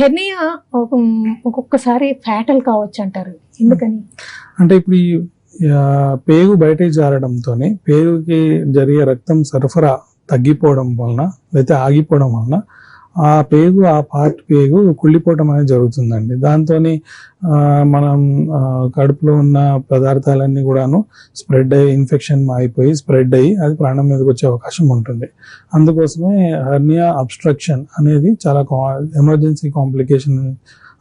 Hernia ఒక్కొక్కసారి fatal కావచ్చు అంటారు, ఎందుకని? అంటే ఇప్పుడు ఈ పేగు బయటకు జారడంతోనే పేగుకి జరిగే రక్తం సరఫరా తగ్గిపోవడం వలన లేకపోతే ఆగిపోవడం వలన ఆ పార్ట్ పేగు కుళ్ళిపోవడం అనేది జరుగుతుందండి. దాంతో మనం కడుపులో ఉన్న పదార్థాలన్నీ కూడాను స్ప్రెడ్ అయ్యి ఇన్ఫెక్షన్ అయిపోయి స్ప్రెడ్ అయ్యి అది ప్రాణం మీదకి వచ్చే అవకాశం ఉంటుంది. అందుకోసమే హెర్నియా అబ్స్ట్రక్షన్ అనేది చాలా ఎమర్జెన్సీ కాంప్లికేషన్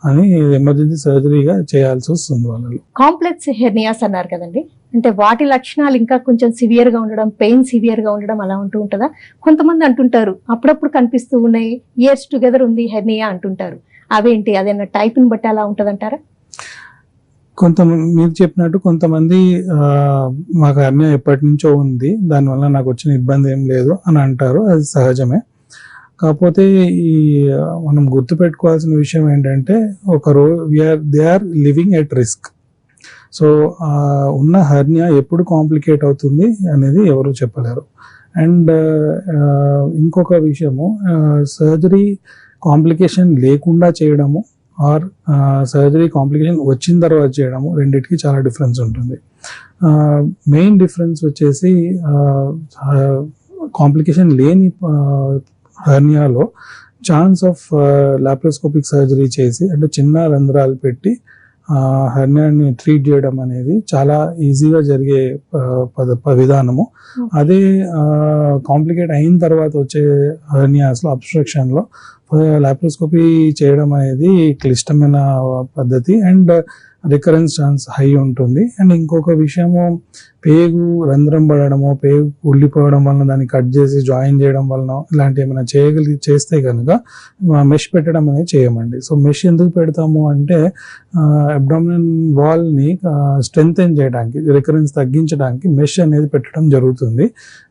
అని ఎమర్జెన్సీ సర్జరీగా చేయాల్సి వస్తుంది వాళ్ళు. కాంప్లెక్స్ హెర్నియాస్ అన్నారు కదండి, అంటే వాటి లక్షణాలు ఇంకా కొంచెం సివియర్ గా ఉండడం, పెయిన్ సివియర్ గా ఉండడం అలా ఉంటుందా? కొంతమంది అంటుంటారు అప్పుడప్పుడు కనిపిస్తూ ఉన్నాయి, ఇయర్స్ టుగెదర్ ఉంది హెర్నియా అంటుంటారు. అవేంటి, అదేనా టైప్ ని బట్టి అలా ఉంటదంటారా? మీరు చెప్పినట్టు కొంతమంది మాకు హెర్నియా ఎప్పటి నుంచో ఉంది, దానివల్ల నాకు వచ్చిన ఇబ్బంది ఏం లేదు అని అంటారు. అది సహజమే. కాకపోతే ఈ మనం గుర్తుపెట్టుకోవాల్సిన విషయం ఏంటంటే they are living at risk. So ఉన్న హెర్నియా ఎప్పుడు కాంప్లికేట్ అవుతుంది అనేది ఎవరు చెప్పలేరు. అండ్ ఇంకొక విషయము, సర్జరీ కాంప్లికేషన్ లేకుండా చేయడము ఆర్ సర్జరీ కాంప్లికేషన్ వచ్చిన తర్వాత చేయడము రెండింటికి చాలా డిఫరెన్స్ ఉంటుంది. మెయిన్ డిఫరెన్స్ వచ్చేసి కాంప్లికేషన్ లేని హెర్నియాలో ఛాన్స్ ఆఫ్ లాప్రోస్కోపిక్ సర్జరీ చేసి అంటే చిన్న రంధ్రాలు పెట్టి హెర్నియాని ట్రీట్ చేయడం అనేది చాలా ఈజీగా జరిగే విధానము. అదే కాంప్లికేట్ అయిన తర్వాత వచ్చే హెర్నియాస్లో అబ్స్ట్రక్షన్లో లాప్రోస్కోపీ చేయడం అనేది క్లిష్టమైన పద్ధతి అండ్ రికరెన్స్ ఛాన్స్ హై ఉంటుంది. అండ్ ఇంకొక విషయము, పేగు రంధ్రం పడడము, పేగు ఉల్లిపోవడం వలన దాన్ని కట్ చేసి జాయిన్ చేయడం వలన ఇలాంటి ఏమైనా చేస్తే కనుక మెష్ పెట్టడం అనేది చేయమండి. సో మెష్ ఎందుకు పెడతాము అంటే అబ్డామినల్ వాల్ని స్ట్రెంగ్తెన్ చేయడానికి, రికరెన్స్ తగ్గించడానికి మెష్ అనేది పెట్టడం జరుగుతుంది.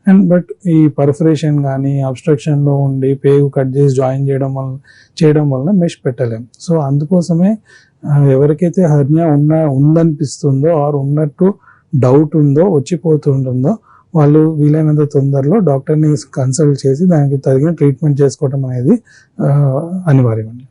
అండ్ బట్ ఈ పర్ఫరేషన్ కానీ అబ్స్ట్రక్షన్లో ఉండి పేగు కట్ చేసి జాయిన్ చేయడం వలన మెష్ పెట్టలేం. సో అందుకోసమే ఎవరికైతే హెర్నియా ఉందనిపిస్తుందో ఆర్ ఉన్నట్టు డౌట్ ఉందో వచ్చిపోతుంటుందో వాళ్ళు వీలైనంత తొందరలో డాక్టర్ని కన్సల్ట్ చేసి దానికి తగిన ట్రీట్మెంట్ చేసుకోవడం అనేది అనివార్యమండి.